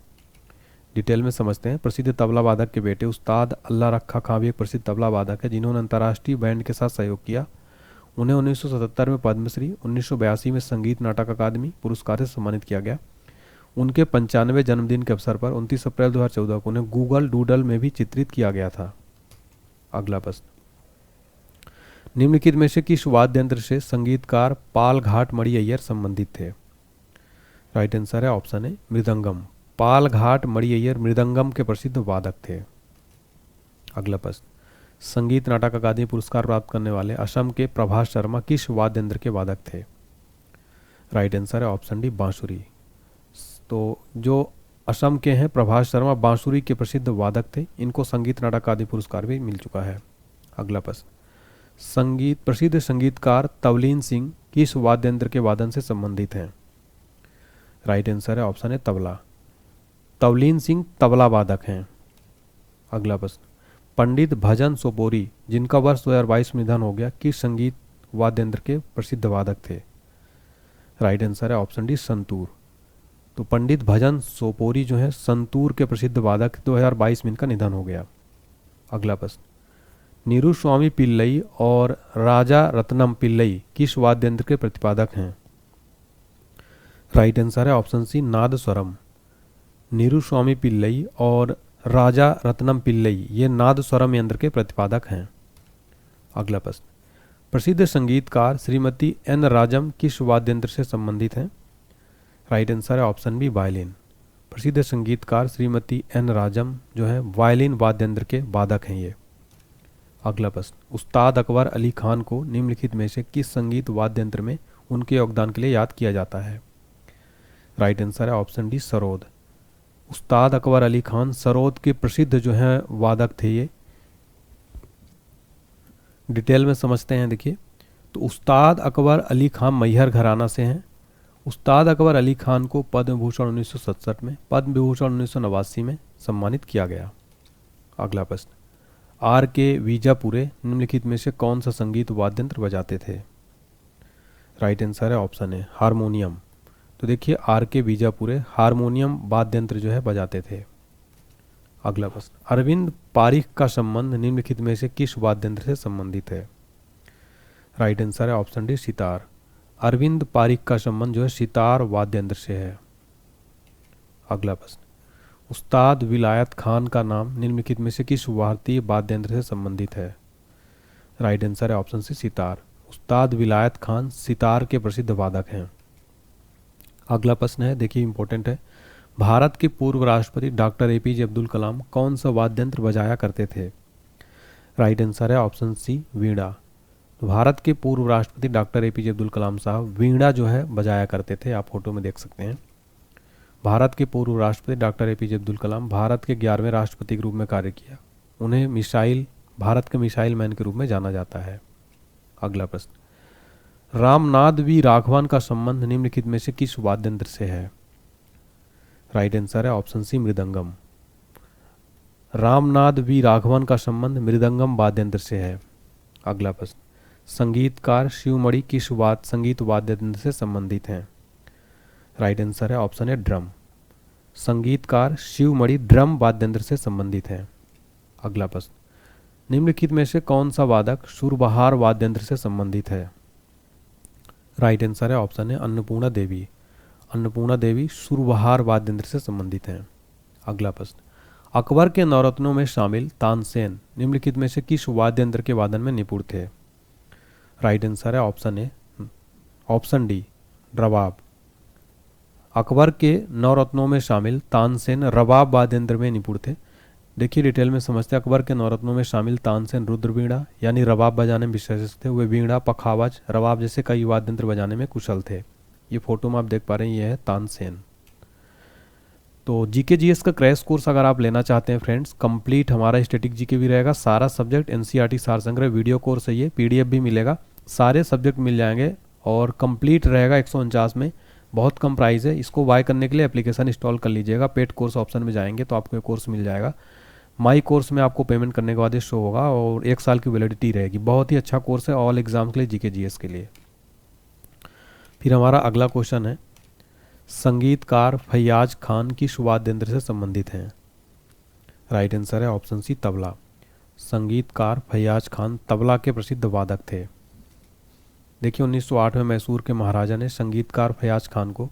डिटेल में समझते हैं। प्रसिद्ध तबला वादक के बेटे उस्ताद अल्लाह रखा खां भी एक प्रसिद्ध तबला वादक है जिन्होंने अंतर्राष्ट्रीय बैंड के साथ सहयोग किया। उन्हें 1977 में पद्मश्री, 1982 में संगीत नाटक अकादमी पुरस्कार से सम्मानित किया गया। उनके 95वें जन्मदिन के अवसर पर 29 अप्रैल 2014 को उन्हें गूगल डूडल में भी चित्रित किया गया था। अगला प्रश्न, निम्नलिखित में से किस वाद्य यंत्र से संगीतकार पाल घाट मणि अय्यर संबंधित थे? राइट आंसर है ऑप्शन है, मृदंगम। पालघाट मड़ियैयर मृदंगम के प्रसिद्ध वादक थे। अगला प्रश्न, संगीत नाटक अकादमी पुरस्कार प्राप्त करने वाले असम के प्रभास शर्मा किस वाद्य यंत्र के वादक थे? राइट आंसर है ऑप्शन डी, बांसुरी। तो जो असम के हैं प्रभास शर्मा बांसुरी के प्रसिद्ध वादक थे। इनको संगीत नाटक अकादमी पुरस्कार भी मिल चुका है। अगला प्रश्न, प्रसिद्ध संगीतकार तवलीन सिंह किस वाद्य यंत्र के वादन से संबंधित हैं? राइट आंसर है ऑप्शन है तबला। तवलीन सिंह तबला वादक हैं। अगला प्रश्न, पंडित भजन सोपोरी जिनका वर्ष 2022 में निधन हो गया किस संगीत वाद्य यंत्र के प्रसिद्ध वादक थे? राइट आंसर है ऑप्शन डी, संतूर। तो पंडित भजन सोपोरी जो है संतूर के प्रसिद्ध वादक 2022 में इनका निधन हो गया। अगला प्रश्न, नीरुस्वामी पिल्लई और राजा रत्नम पिल्लई किस वाद्य यंत्र के प्रतिपादक हैं? राइट आंसर है ऑप्शन सी, नादस्वरम। नीरुस्वामी पिल्लई और राजा रत्नम पिल्लई ये नादस्वरम यंत्र के प्रतिपादक हैं। अगला प्रश्न, प्रसिद्ध संगीतकार श्रीमती एन राजम किस वाद्य यंत्र से संबंधित हैं? राइट आंसर है ऑप्शन बी, वायलिन। प्रसिद्ध संगीतकार श्रीमती एन राजम जो है वायलिन वाद्य यंत्र के वादक हैं ये। अगला प्रश्न, उस्ताद अकबर अली खान को निम्नलिखित में से किस संगीत वाद्य यंत्र में उनके योगदान के लिए याद किया जाता है? राइट आंसर है ऑप्शन डी, सरोद। उस्ताद अकबर अली खान सरोद के प्रसिद्ध जो हैं वादक थे ये। डिटेल में समझते हैं। देखिए, तो उस्ताद अकबर अली खान मैहर घराना से हैं। उस्ताद अकबर अली खान को पद्म भूषण 1967 में, पद्म विभूषण 1989 में सम्मानित किया गया। अगला प्रश्न, आर के वीजापुरे निम्नलिखित में से कौन सा संगीत वाद्य यंत्र बजाते थे? राइट आंसर है ऑप्शन ए, हारमोनियम। तो देखिए, आर के वीजापुरे हारमोनियम वाद्य यंत्र जो है बजाते थे। अगला प्रश्न, अरविंद पारिख का संबंध निम्नलिखित में से किस वाद्य यंत्र से संबंधित है? राइट आंसर है ऑप्शन डी, सितार। अरविंद पारिख का संबंध जो है सितार वाद्य यंत्र से है। अगला प्रश्न, उस्ताद विलायत खान का नाम निम्नलिखित में से किस भारतीय वाद्य यंत्र से संबंधित है? राइट आंसर है ऑप्शन सी, सितार। उस्ताद विलायत खान सितार के प्रसिद्ध वादक हैं। अगला प्रश्न है, देखिए इंपॉर्टेंट है, भारत के पूर्व राष्ट्रपति डॉक्टर एपीजे अब्दुल कलाम कौन सा वाद्य यंत्र बजाया करते थे? राइट आंसर है ऑप्शन सी, वीणा। तो भारत के पूर्व राष्ट्रपति डॉक्टर एपीजे अब्दुल कलाम साहब वीणा जो है बजाया करते थे। आप फोटो में देख सकते हैं। भारत के पूर्व राष्ट्रपति डॉक्टर एपीजे अब्दुल कलाम भारत के 11वें राष्ट्रपति के रूप में कार्य किया। उन्हें भारत के मिसाइल मैन के रूप में जाना जाता है। अगला प्रश्न, रामनाथ वी राघवन का संबंध निम्नलिखित में से किस वाद्य यंत्र से है? राइट आंसर है option C, mridangam. Ramnath V Raghavan का संबंध मृदंगम वाद्य यंत्र से है। अगला प्रश्न, संगीतकार शिवमणि किस संगीत वाद्य यंत्र से संबंधित हैं? राइट आंसर है ऑप्शन है, ड्रम। संगीतकार शिवमणि ड्रम वाद्य यंत्र से संबंधित हैं। अगला प्रश्न, निम्नलिखित में से कौन सा वादक सुरबहार वाद्य यंत्र से संबंधित है? राइट आंसर है ऑप्शन है, अन्नपूर्णा देवी। अन्नपूर्णा देवी सुरबहार वाद्य यंत्र से संबंधित हैं। अगला प्रश्न, अकबर के नवरत्नों में शामिल तानसेन निम्नलिखित में से किस वाद्य यंत्र के वादन में निपुण थे? राइट आंसर है ऑप्शन ए, ऑप्शन डी, रबाब। अकबर के नवरत्नों में शामिल तानसेन रबाब वाद्य यंत्र में निपुण थे। देखिए, डिटेल में समझते हैं। अकबर के नवरत्नों में शामिल तानसेन रुद्रवीणा यानी रबाब बजाने में विशेष थे। वे वीणा, पखावज, रबाब जैसे कई वाद्य यंत्र बजाने में कुशल थे। ये फोटो में आप देख पा रहे हैं, ये है तानसेन। तो जीके जीएस का क्रैश कोर्स अगर आप लेना चाहते हैं फ्रेंड्स, कंप्लीट हमारा स्टैटिक जीके भी रहेगा, सारा सब्जेक्ट एनसीईआरटी सार संग्रह वीडियो कोर्स है ये, पीडीएफ भी मिलेगा, सारे सब्जेक्ट मिल जाएंगे और कंप्लीट रहेगा 149 में। बहुत कम प्राइस है। इसको बाय करने के लिए एप्लीकेशन इंस्टॉल कर लीजिएगा। पेड कोर्स ऑप्शन में जाएंगे तो आपको ये कोर्स मिल जाएगा। माई कोर्स में आपको पेमेंट करने के बाद ये शो होगा और 1 साल की वैलिडिटी रहेगी। बहुत ही अच्छा कोर्स है ऑल एग्जाम के लिए, जीके जीएस के लिए। फिर हमारा अगला क्वेश्चन है, संगीतकार फैयाज खान किस वाद्य यंत्र से संबंधित हैं? राइट आंसर है ऑप्शन सी, तबला। संगीतकार फैयाज खान तबला के प्रसिद्ध वादक थे। देखिए, 1908 में मैसूर के महाराजा ने संगीतकार फैयाज खान को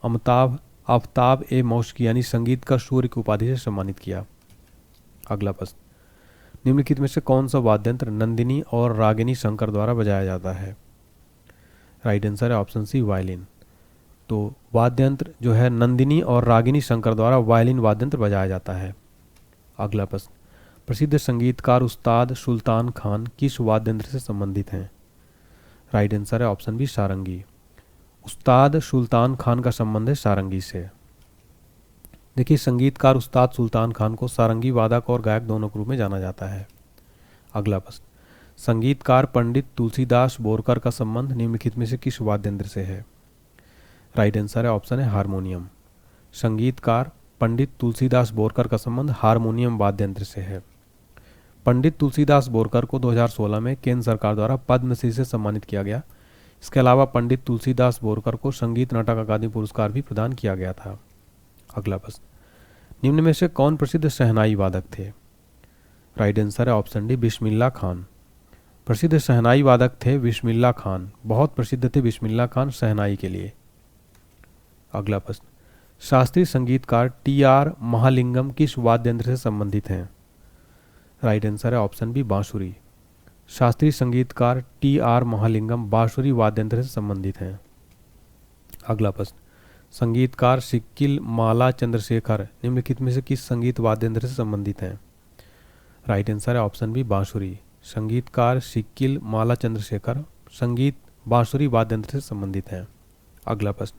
आफ्ताब ए मौशकी यानी संगीत का सूर्य की उपाधि से सम्मानित किया। अगला प्रश्न, निम्नलिखित में से कौन सा वाद्य यंत्र नंदिनी और रागिनी शंकर द्वारा बजाया जाता है? राइट आंसर है ऑप्शन सी, वायलिन। तो वाद्य यंत्र जो है नंदिनी और रागिनी शंकर द्वारा वायलिन वाद्य यंत्र बजाया जाता है। अगला प्रश्न, प्रसिद्ध संगीतकार उस्ताद सुल्तान खान किस वाद्य यंत्र से संबंधित हैं? राइट आंसर है ऑप्शन बी सारंगी। उस्ताद सुल्तान खान का संबंध है सारंगी से। देखिए, संगीतकार उस्ताद सुल्तान खान को सारंगी वादक और गायक दोनों के रूप में जाना जाता है। अगला प्रश्न, संगीतकार पंडित तुलसीदास बोरकर का संबंध निम्नलिखित में से किस वाद्य यंत्र से है? राइट आंसर है ऑप्शन है हारमोनियम। संगीतकार पंडित तुलसीदास बोरकर का संबंध हारमोनियम वाद्य यंत्र से है। पंडित तुलसीदास बोरकर को 2016 में केंद्र सरकार द्वारा पद्मश्री से सम्मानित किया गया। इसके अलावा पंडित तुलसीदास बोरकर को संगीत नाटक अकादमी पुरस्कार भी प्रदान किया गया था। अगला प्रश्न, निम्न में से कौन प्रसिद्ध शहनाई वादक थे? राइट आंसर है ऑप्शन डी बिस्मिल्लाह खान। प्रसिद्ध शहनाई वादक थे बिस्मिल्लाह खान, बहुत प्रसिद्ध थे बिस्मिल्लाह खान शहनाई के लिए। अगला प्रश्न, शास्त्रीय संगीतकार टी.आर. महालिंगम किस वाद्य यंत्र से संबंधित हैं? राइट आंसर है ऑप्शन बी बांसुरी। शास्त्रीय संगीतकार टी.आर. महालिंगम बांसुरी वाद्य यंत्र से संबंधित हैं। अगला प्रश्न, संगीतकार सिक्किल माला चंद्रशेखर निम्नलिखित में से किस संगीत वाद्य यंत्र से संबंधित हैं? राइट आंसर है ऑप्शन बी बांसुरी। संगीतकार सिक्किल माला चंद्रशेखर संगीत बांसुरी वाद्य यंत्र से संबंधित हैं। अगला प्रश्न,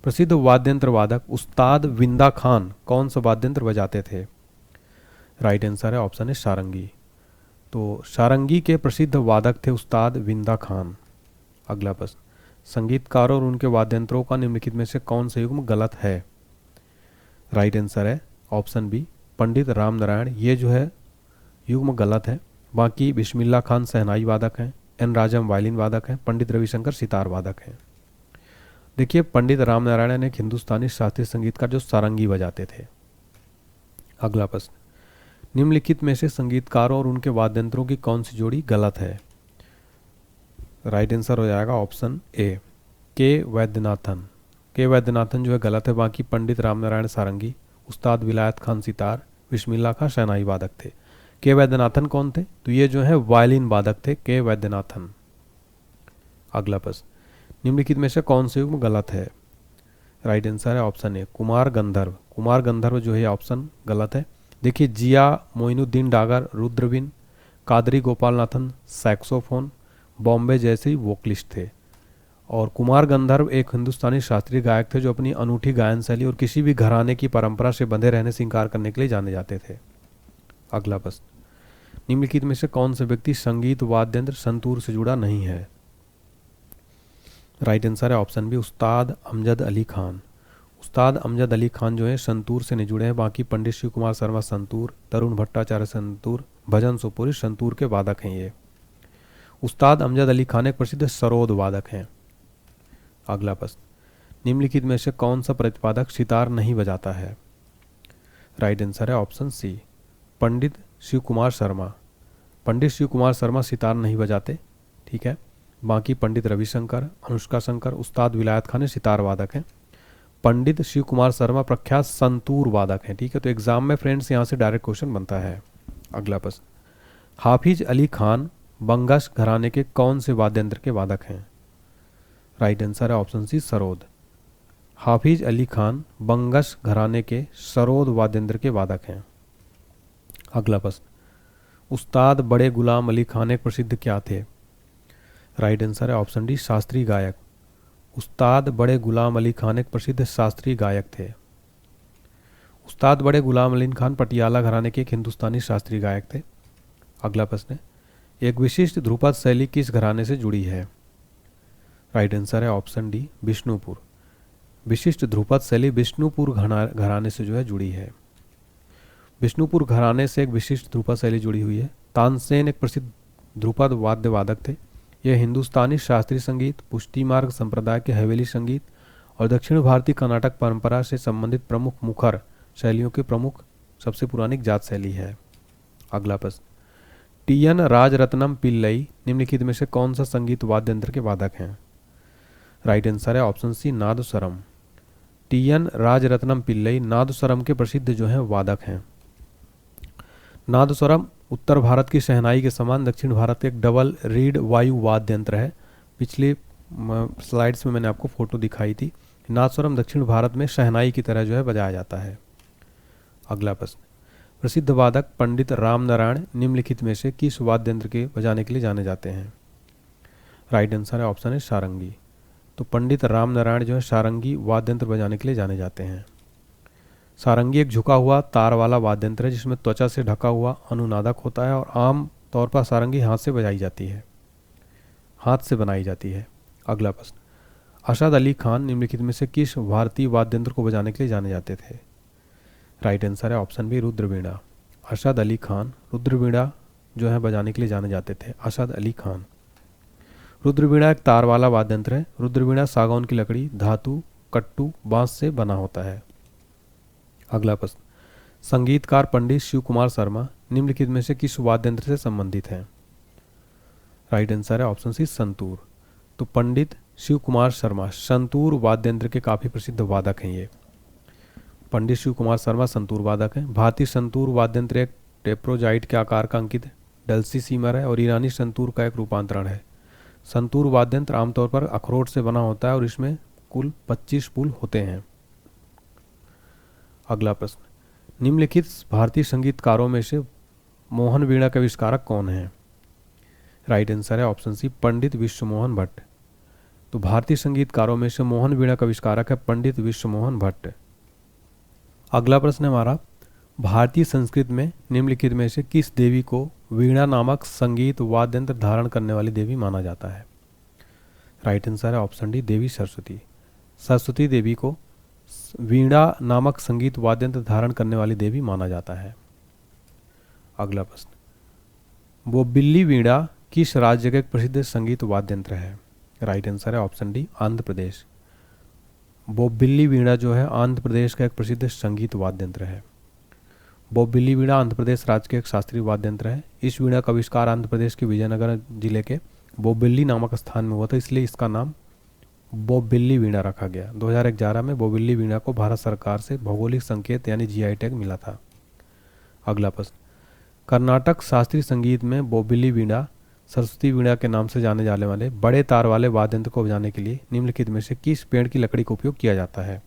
प्रसिद्ध वाद्य यंत्र वादक उस्ताद विंदा खान कौन सा वाद्य यंत्र बजाते थे? राइट आंसर है ऑप्शन है सारंगी। तो सारंगी के प्रसिद्ध वादक थे उस्ताद विंदा खान। अगला प्रश्न, संगीतकारों और उनके वाद्य यंत्रों का निम्नलिखित में से कौन सा युग्म गलत है? राइट आंसर है ऑप्शन बी पंडित राम नारायण। ये जो है युग्म गलत है। बाकी बिस्मिल्लाह खान शहनाई वादक हैं, एन राजम वायलिन वादक हैं, पंडित रविशंकर सितार वादक हैं। देखिए, पंडित राम नारायण एक हिंदुस्तानी शास्त्रीय संगीतकार जो सारंगी बजाते थे। अगला प्रश्न, निम्नलिखित में से संगीतकारों और उनके वाद्य यंत्रों की कौन सी जोड़ी गलत है? राइट आंसर हो जाएगा ऑप्शन ए के वैद्यनाथन। के वैद्यनाथन जो है गलत है। बाकी पंडित राम नारायण सारंगी, उस्ताद विलायत खान सितार, बिस्मिल्लाह खान शहनाई वादक थे। के वैद्यनाथन कौन थे? तो ये जो है वायलिन वादक थे, के वैद्यनाथन। अगला प्रश्न, निम्नलिखित में से कौन से युग्म गलत है? राइट आंसर है ऑप्शन ए कुमार गंधर्व। कुमार गंधर्व जो है ऑप्शन गलत है। देखिए, जिया मोइनुद्दीन डागर रुद्रवीण, कादरी गोपालनाथन सैक्सोफोन, बॉम्बे जैसे ही वोकलिस्ट थे। और कुमार गंधर्व एक हिंदुस्तानी शास्त्रीय गायक थे जो अपनी अनूठी गायन शैली और किसी भी घराने की परंपरा से बंधे रहने से इंकार करने के लिए जाने जाते थे। अगला प्रश्न, निम्नलिखित में से कौन सा व्यक्ति संगीत वाद्य यंत्र संतूर से जुड़ा नहीं है? राइट आंसर है ऑप्शन बी उस्ताद अमजद अली खान। उस्ताद अमजद अली खान जो है संतूर से नहीं जुड़े हैं। बाकी पंडित शिव कुमार शर्मा संतूर, तरुण भट्टाचार्य संतूर, भजन सोपुरी संतूर के वादक हैं ये। उस्ताद अमजद अली खान एक प्रसिद्ध सरोद वादक हैं। अगला प्रश्न, निम्नलिखित में से कौन सा प्रतिपादक सितार नहीं बजाता है? राइट आंसर है ऑप्शन सी पंडित शिव कुमार शर्मा। पंडित शिव कुमार शर्मा सितार नहीं बजाते, ठीक है। बाकी पंडित रविशंकर, अनुष्का शंकर, उस्ताद विलायत खान सितार वादक हैं। पंडित शिव कुमार शर्मा प्रख्यात संतूर वादक हैं, ठीक है। तो एग्जाम में फ्रेंड्स यहाँ से डायरेक्ट क्वेश्चन बनता है। अगला प्रश्न, हाफिज अली खान बंगश घराने के कौन से वाद्य यंत्र के वादक हैं? राइट आंसर है ऑप्शन सी सरोद। हाफिज अली खान बंगश घराने के सरोद वाद्य यंत्र के वादक हैं। अगला प्रश्न, उस्ताद बड़े गुलाम अली खान एक प्रसिद्ध क्या थे? राइट आंसर है ऑप्शन डी शास्त्रीय गायक। उस्ताद बड़े गुलाम अली खान एक प्रसिद्ध शास्त्रीय गायक थे। उस्ताद बड़े गुलाम अली खान पटियाला घराने के एक हिंदुस्तानी शास्त्रीय गायक थे। अगला प्रश्न है, एक विशिष्ट ध्रुपद शैली किस घराने से जुड़ी है? राइट आंसर है ऑप्शन डी विष्णुपुर। विशिष्ट ध्रुपद शैली विष्णुपुर घराने से जो है जुड़ी है। विष्णुपुर घराने से एक विशिष्ट ध्रुपद शैली जुड़ी हुई है। तानसेन एक प्रसिद्ध ध्रुपद वाद्य वादक थे। यह हिंदुस्तानी शास्त्रीय संगीत, पुष्टि मार्ग संप्रदाय के हवेली संगीत और दक्षिण भारतीय कर्नाटक परंपरा से संबंधित प्रमुख मुखर शैलियों की प्रमुख सबसे पुरानी जात शैली है। अगला प्रश्न, टी.एन. राजरत्नम पिल्लई निम्नलिखित में से कौन सा संगीत वाद्य यंत्र के वादक हैं? राइट आंसर है option C nadaswaram. T N. Rajarathnam Pillai nadaswaram के प्रसिद्ध जो हैं वादक हैं। नादस्वरम उत्तर भारत की शहनाई के समान दक्षिण भारत के एक डबल रीड वायु वाद्य यंत्र है। पिछली स्लाइड्स में मैंने आपको फोटो दिखाई थी। नादस्वरम दक्षिण भारत में शहनाई की तरह जो है बजाया जाता है। अगला प्रश्न, प्रसिद्ध वादक पंडित राम नारायण निम्नलिखित में से किस वाद्य यंत्र के बजाने के लिए जाने जाते हैं? राइट आंसर है ऑप्शन है सारंगी। तो पंडित राम नारायण जो है सारंगी वाद्य यंत्र बजाने के लिए जाने जाते हैं। सारंगी एक झुका हुआ तार वाला वाद्य यंत्र है जिसमें त्वचा से ढका हुआ अनुनादक होता है और आम तौर पर सारंगी हाथ से बजाई जाती है, हाथ से बनाई जाती है। अगला प्रश्न, अरशद अली खान निम्नलिखित में से किस भारतीय वाद्य यंत्र को बजाने के लिए जाने जाते थे? राइट आंसर है ऑप्शन बी रुद्रवीणा। अरशद अली खान रुद्रवीणा जो है बजाने के लिए जाने जाते थे, अरशद अली खान। रुद्रवीणा एक तार वाला वाद्य यंत्र है। रुद्रवीणा सागौन की लकड़ी, धातु, कट्टू, बांस से बना होता है। अगला प्रश्न, संगीतकार पंडित शिव कुमार शर्मा निम्नलिखित में से किस वाद्य यंत्र से संबंधित हैं? राइट आंसर है ऑप्शन सी संतूर। तो पंडित शिव कुमार शर्मा संतूर वाद्य यंत्र के काफी प्रसिद्ध वादक हैं। ये पंडित शिव कुमार शर्मा संतूर वादक हैं। भारतीय संतूर वाद्य यंत्र एक टेप्रोजाइट के आकार का अंकित डलसी सीमर है और ईरानी संतूर का एक रूपांतरण है। संतूर वाद्य यंत्र आमतौर पर अखरोट से बना होता है और इसमें कुल 25 पुल होते हैं। अगला प्रश्न, निम्नलिखित भारतीय संगीतकारों में से मोहन वीणा के आविष्कारक कौन हैं? राइट आंसर है ऑप्शन सी पंडित विश्वमोहन भट्ट। तो भारतीय संगीतकारों में से मोहन वीणा का आविष्कारक है पंडित विश्वमोहन भट्ट। अगला प्रश्न है हमारा, भारतीय संस्कृत में निम्नलिखित में से किस देवी को वीणा नामक संगीत वाद्य यंत्र धारण करने वाली देवी माना जाता है? राइट आंसर है ऑप्शन डी देवी सरस्वती। सरस्वती देवी को वीणा नामक संगीत वाद्य यंत्र धारण करने वाली देवी माना जाता है। अगला प्रश्न, बोबिल्ली वीणा किस राज्य का एक प्रसिद्ध संगीत वाद्य यंत्र है? राइट आंसर है ऑप्शन डी आंध्र प्रदेश। बोबिल्ली वीणा जो है आंध्र प्रदेश का एक प्रसिद्ध संगीत वाद्य यंत्र है। बोबिल्ली वीणा आंध्र प्रदेश राज्य के एक शास्त्रीय वाद्य यंत्र है। इस वीणा का आविष्कार आंध्र प्रदेश के विजयनगर जिले के बोबिल्ली नामक स्थान में हुआ था, इसलिए इसका नाम बोबिल्ली वीणा रखा गया। 2011 में बोबिल्ली वीणा को भारत सरकार से भौगोलिक संकेत यानी जीआई टैग मिला था। अगला प्रश्न, कर्नाटक शास्त्रीय संगीत में बोबिल्ली वीणा सरस्वती वीणा के नाम से जाने जाने वाले बड़े तार वाले वाद्य यंत्र को बजाने के लिए निम्नलिखित में से किस पेड़ की लकड़ी का उपयोग किया जाता है?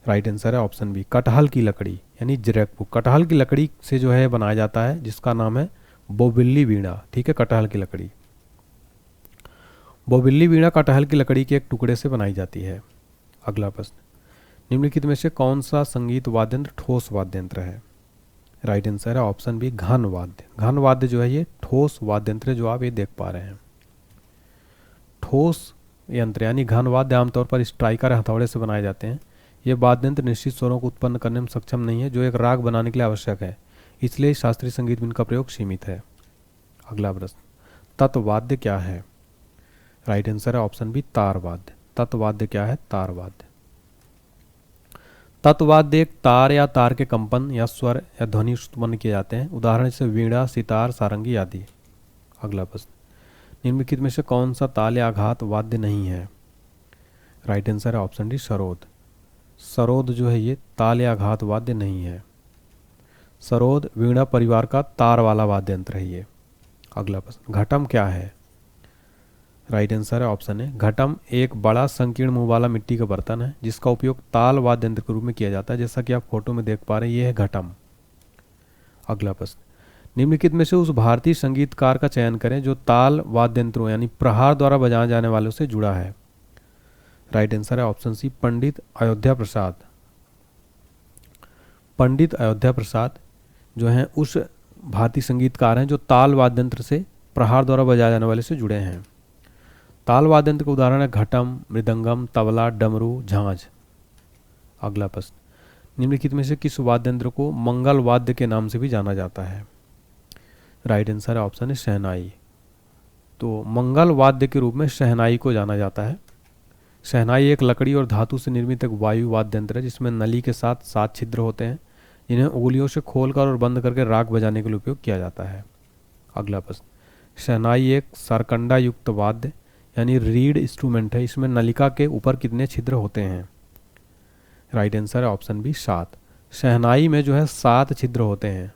राइट आंसर है ऑप्शन बी कटहल की लकड़ी यानी जरैकपू। कटहल की लकड़ी से जो है बनाया जाता है जिसका नाम है बोबिल्ली वीणा। ठीक है, कटहल की लकड़ी। बोबिल्ली वीणा कटहल की लकड़ी के एक टुकड़े से बनाई जाती है। अगला प्रश्न, निम्नलिखित में से कौन सा संगीत वाद्य यंत्र ठोस वाद्य यंत्र है? राइट आंसर है ऑप्शन बी घन वाद्य। घन वाद्य जो है ये ठोस वाद्य यंत्र है जो आप ये देख पा रहे हैं। ठोस यंत्र यानी घन वाद्य आमतौर पर स्ट्राइकर हथौड़े से बनाए जाते हैं। ये वाद्य यंत्र निश्चित स्वरों को उत्पन्न करने में सक्षम नहीं है जो एक राग बनाने के लिए आवश्यक है, इसलिए शास्त्रीय संगीत में इनका प्रयोग सीमित है। अगला प्रश्न, तत्वाद्य क्या है? राइट आंसर है ऑप्शन बी तारवाद्य। तत्वाद्य क्या है? तारवाद्य। तत्वाद्य एक तार या तार के कंपन या स्वर या ध्वनि उत्पन्न किए जाते हैं, उदाहरण जैसे वीणा, सितार, सारंगी आदि। अगला प्रश्न, निम्नलिखित में से कौन सा ताल या आघात वाद्य नहीं है? राइट आंसर है ऑप्शन डी सरोद। सरोद जो है ये ताल या आघात वाद्य नहीं है। सरोद वीणा परिवार का तार वाला वाद्य यंत्र है ये। अगला प्रश्न, घटम क्या है? राइट आंसर है ऑप्शन है घटम एक बड़ा संकीर्ण मुंह वाला मिट्टी का बर्तन है जिसका उपयोग ताल वाद्य यंत्र के रूप में किया जाता है, जैसा कि आप फोटो में देख पा रहे हैं ये है घटम। अगला प्रश्न, निम्नलिखित में से उस भारतीय संगीतकार का चयन करें जो ताल वाद्य यंत्रों यानी प्रहार द्वारा बजाए जाने वालों से जुड़ा है। राइट आंसर है ऑप्शन सी पंडित अयोध्या प्रसाद। पंडित अयोध्या प्रसाद जो हैं उस भारतीय संगीतकार हैं जो ताल वाद्य यंत्र से प्रहार द्वारा बजाए जाने वाले से जुड़े हैं। ताल वाद्य यंत्र का उदाहरण है घटम, मृदंगम, तबला, डमरू, झांझ। अगला प्रश्न, निम्नलिखित में से किस वाद्य यंत्र को मंगल वाद्य के नाम से भी जाना जाता है? राइट आंसर है ऑप्शन है शहनाई। तो मंगल वाद्य के रूप में शहनाई को जाना जाता है। शहनाई एक लकड़ी और धातु से निर्मित एक वायु वाद्य यंत्र है जिसमें नली के साथ 7 छिद्र होते हैं जिन्हें उंगलियों से खोलकर और बंद करके राग बजाने के लिए उपयोग किया जाता है। अगला प्रश्न, शहनाई एक सरकंडा युक्त वाद्य यानी रीड इंस्ट्रूमेंट है, इसमें नलिका के ऊपर कितने छिद्र होते हैं? राइट आंसर है ऑप्शन बी 7। शहनाई में जो है 7 छिद्र होते हैं।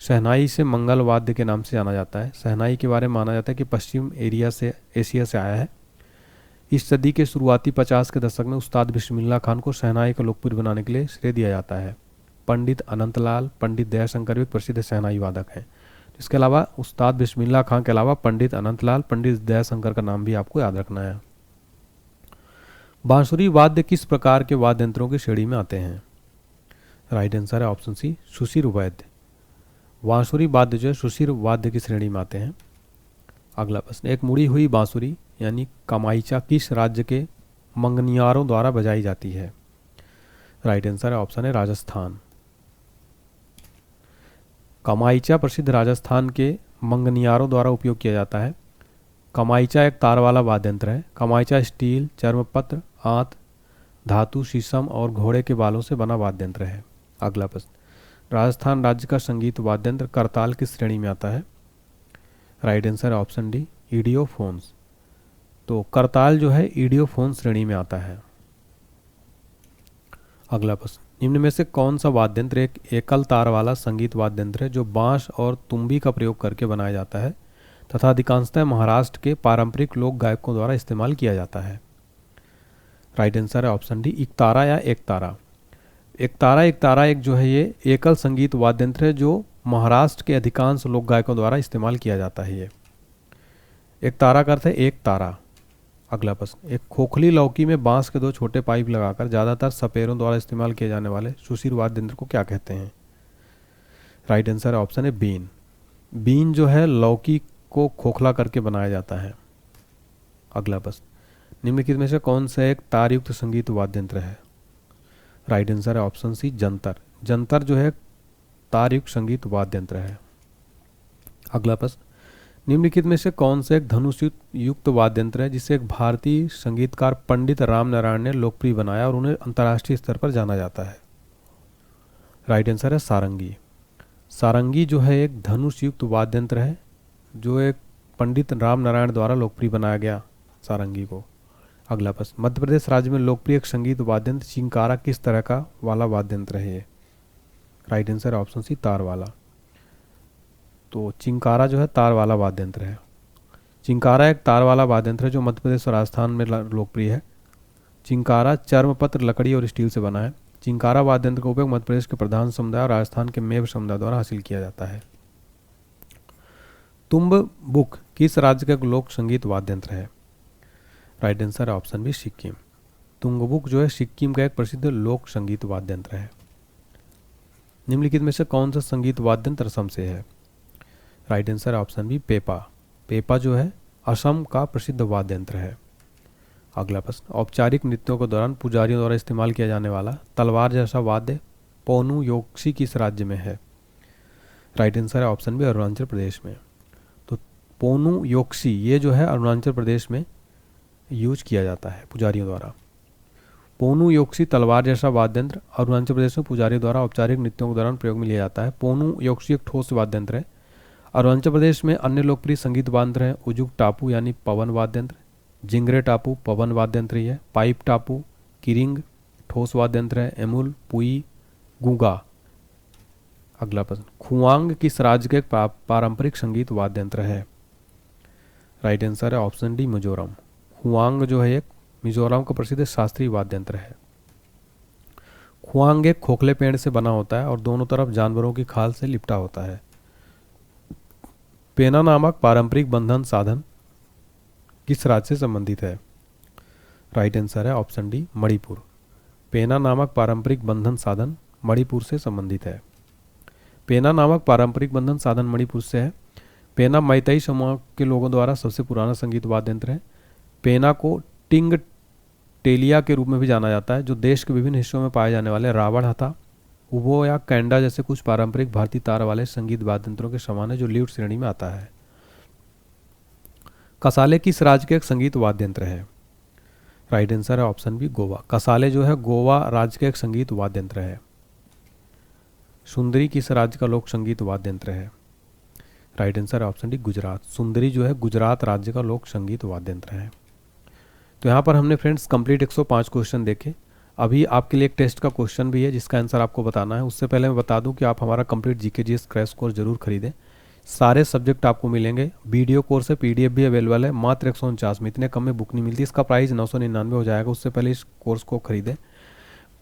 शहनाई से मंगल वाद्य के नाम से जाना जाता है। शहनाई के बारे में माना जाता है कि पश्चिम एशिया से आया है। इस सदी के शुरुआती 50 के दशक में उस्ताद बिस्मिल्लाह खान को शहनाई को लोकप्रिय बनाने के लिए श्रेय दिया जाता है। पंडित अनंतलाल, पंडित दयाशंकर भी एक प्रसिद्ध शहनाई वादक हैं। इसके अलावा उस्ताद बिस्मिल्लाह खान के अलावा पंडित अनंतलाल, पंडित दयाशंकर का नाम भी आपको याद रखना है। बांसुरी वाद्य किस प्रकार के वाद्य यंत्रों की श्रेणी में आते हैं? राइट आंसर है ऑप्शन सी, सुशिर वाद्य। बांसुरी वाद्य जो है सुशिर वाद्य की श्रेणी में आते हैं। अगला प्रश्न, एक मुड़ी हुई बांसुरी यानी कमाईचा किस राज्य के मंगनियारों द्वारा बजाई जाती है? राइट आंसर है ऑप्शन है राजस्थान। कमाईचा प्रसिद्ध राजस्थान के मंगनियारों द्वारा उपयोग किया जाता है। कमाईचा एक तार वाला वाद्य यंत्र है। कमाईचा स्टील, चर्मपत्र, आंत, धातु, शीशम और घोड़े के बालों से बना वाद्य यंत्र है। अगला प्रश्न, राजस्थान राज्य का संगीत वाद्य यंत्र करताल किस श्रेणी में आता है? राइट आंसर है ऑप्शन डी, ईडियोफोन्स। तो करताल जो है ईडियोफोन श्रेणी में आता है। अगला प्रश्न, निम्न में से कौन सा वाद्य यंत्र एक एकल तार वाला संगीत वाद्य यंत्र है जो बांस और तुम्बी का प्रयोग करके बनाया जाता है तथा अधिकांशतः महाराष्ट्र के पारंपरिक लोक गायकों द्वारा इस्तेमाल किया जाता है? राइट आंसर है ऑप्शन डी, एकतारा या एकतारा। एकतारा एक जो है ये एकल संगीत वाद्य यंत्र है जो महाराष्ट्र के अधिकांश लोक गायकों द्वारा इस्तेमाल किया जाता है। ये एकतारा का अर्थ है एक तारा। अगला प्रश्न, एक खोखली लौकी में बांस के दो छोटे पाइप लगाकर ज़्यादातर सपेरों द्वारा इस्तेमाल किए जाने वाले सुशिर वाद्य यंत्र को क्या कहते हैं? राइट आंसर है ऑप्शन है बीन। बीन जो है लौकी को खोखला करके बनाया जाता है। अगला प्रश्न, निम्नलिखित में से कौन सा एक तारयुक्त संगीत वाद्य यंत्र है? राइट आंसर है ऑप्शन सी, जंतर। जंतर जो है तारयुक्त संगीत वाद्य यंत्र है। अगला प्रश्न, निम्नलिखित में से कौन सा एक धनुष युक्त वाद्य यंत्र है जिसे एक भारतीय संगीतकार पंडित राम नारायण ने लोकप्रिय बनाया और उन्हें अंतर्राष्ट्रीय स्तर पर जाना जाता है? राइट आंसर है सारंगी। सारंगी जो है एक धनुष युक्त वाद्य यंत्र है जो एक पंडित राम नारायण द्वारा लोकप्रिय बनाया गया सारंगी को। अगला प्रश्न, मध्य प्रदेश राज्य में लोकप्रिय एक संगीत वाद्य यंत्र चिंकारा किस तरह का वाला वाद्य यंत्र है? राइट आंसर है ऑप्शन सी, तार वाला। तो चिंकारा जो है तार वाला वाद्य यंत्र है। चिंकारा एक तार वाला वाद्य यंत्र है जो मध्य प्रदेश और राजस्थान में लोकप्रिय है। चिंकारा चर्मपत्र, लकड़ी और स्टील से बना है। चिंकारा वाद्य यंत्र का उपयोग मध्य प्रदेश के प्रधान समुदाय और राजस्थान के मेव समुदाय द्वारा हासिल किया जाता है। तुम्बुक किस राज्य का लोक संगीत वाद्य यंत्र है? राइट आंसर है ऑप्शन बी, सिक्किम। तुंगबुक जो है सिक्किम का एक प्रसिद्ध लोक संगीत वाद्य यंत्र है। निम्नलिखित में से कौन सा संगीत वाद्य यंत्र असम से है? राइट आंसर है ऑप्शन बी, पेपा। पेपा जो है असम का प्रसिद्ध वाद्य यंत्र है। अगला प्रश्न, औपचारिक नृत्यों के दौरान पुजारियों द्वारा इस्तेमाल किया जाने वाला तलवार जैसा वाद्य पोनु योक्सी किस राज्य में है? राइट आंसर है ऑप्शन बी, अरुणाचल प्रदेश में। तो पोनु योक्सी ये जो है अरुणाचल प्रदेश में यूज किया जाता है पुजारियों द्वारा। पोनु योक्सी तलवार जैसा वाद्य यंत्र अरुणाचल प्रदेश में पुजारियों द्वारा औपचारिक नृत्यों के दौरान प्रयोग में लिया जाता है। पोनु योक्सी एक ठोस वाद्य यंत्र है। अरुणाचल प्रदेश में अन्य लोकप्रिय संगीत वाद्य यंत्र हैं उजुक टापू यानी पवन वाद्य यंत्र, जिंगरे टापू पवन वाद्य यंत्र ही है, पाइप टापू, किरिंग ठोस वाद्य यंत्र है, एमुल, पुई, गुगा। अगला प्रश्न, खुआंग किस राज्य का एक पारंपरिक संगीत वाद्य यंत्र है? राइट आंसर है ऑप्शन डी, मिजोरम। खुआंग जो है एक मिजोरम का प्रसिद्ध शास्त्रीय वाद्य यंत्र है। खुआंग एक खोखले पेड़ से बना होता है और दोनों तरफ जानवरों की खाल से लिपटा होता है। पेना नामक पारंपरिक बंधन साधन किस राज्य से संबंधित है? राइट आंसर है ऑप्शन डी, मणिपुर। पेना नामक पारंपरिक बंधन साधन मणिपुर से संबंधित है। पेना नामक पारंपरिक बंधन साधन मणिपुर से है। पेना मैतेई समूह के लोगों द्वारा सबसे पुराना संगीत वाद्य यंत्र है। पेना को टिंग टेलिया के रूप में भी जाना जाता है जो देश के विभिन्न हिस्सों में पाए जाने वाले रावण हथा, उबो या कैंडा जैसे कुछ पारंपरिक भारतीय तार वाले संगीत वाद्य यंत्रों के समान है जो ल्यूट श्रेणी में आता है। कसाले किस राज्य का एक संगीत वाद्य यंत्र है? राइट आंसर है ऑप्शन बी, गोवा। कसाले जो है गोवा राज्य का एक संगीत वाद्य यंत्र है। सुंदरी किस राज्य का लोक संगीत वाद्य यंत्र है? राइट आंसर है ऑप्शन डी, गुजरात। सुंदरी जो है गुजरात राज्य का लोक संगीत वाद्य यंत्र है। तो यहाँ पर हमने फ्रेंड्स कंप्लीट 105 क्वेश्चन देखे। अभी आपके लिए एक टेस्ट का क्वेश्चन भी है जिसका आंसर आपको बताना है। उससे पहले मैं बता दूं कि आप हमारा complete GK GS crash course जरूर खरीदें सारे सब्जेक्ट आपको मिलेंगे। वीडियो कोर्स है, पीडीएफ भी अवेलेबल है, मात्र 149 में। इतने कम में बुक नहीं मिलती। इसका प्राइस 999 हो जाएगा। उससे पहले इस कोर्स को खरीदें।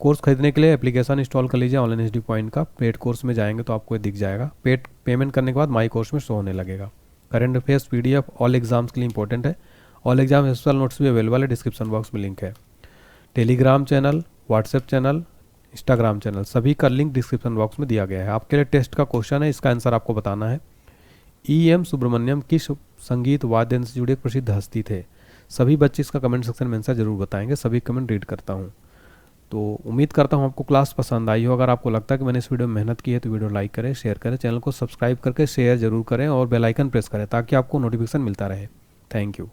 कोर्स खरीदने के लिए एप्लीकेशन इंस्टॉल कर लीजिए ऑनलाइन एचडी पॉइंट का। पेड कोर्स में जाएंगे तो आपको ये दिख जाएगा। पेमेंट करने के बाद माई कोर्स में शो होने लगेगा। Current affairs PDF all exams के लिए इंपॉर्टेंट है। ऑल एग्जाम स्पेशल नोट्स भी अवेलेबल है, डिस्क्रिप्शन बॉक्स में लिंक है। Telegram channel, WhatsApp channel, Instagram channel, सभी का लिंक डिस्क्रिप्शन बॉक्स में दिया गया है। आपके लिए टेस्ट का क्वेश्चन है, इसका आंसर आपको बताना है। एम सुब्रमण्यम किस संगीत वाद्य यंत्र से जुड़े एक प्रसिद्ध हस्ती थे? सभी बच्चे इसका कमेंट सेक्शन में आंसर जरूर बताएंगे। सभी कमेंट रीड करता हूँ। तो उम्मीद करता हूँ आपको क्लास पसंद आई हो। अगर आपको लगता है कि मैंने इस वीडियो में मेहनत की है तो वीडियो लाइक करें, शेयर करें, चैनल को सब्सक्राइब करके शेयर जरूर करें और बेल आइकन प्रेस करें ताकि आपको नोटिफिकेशन मिलता रहे। Thank you.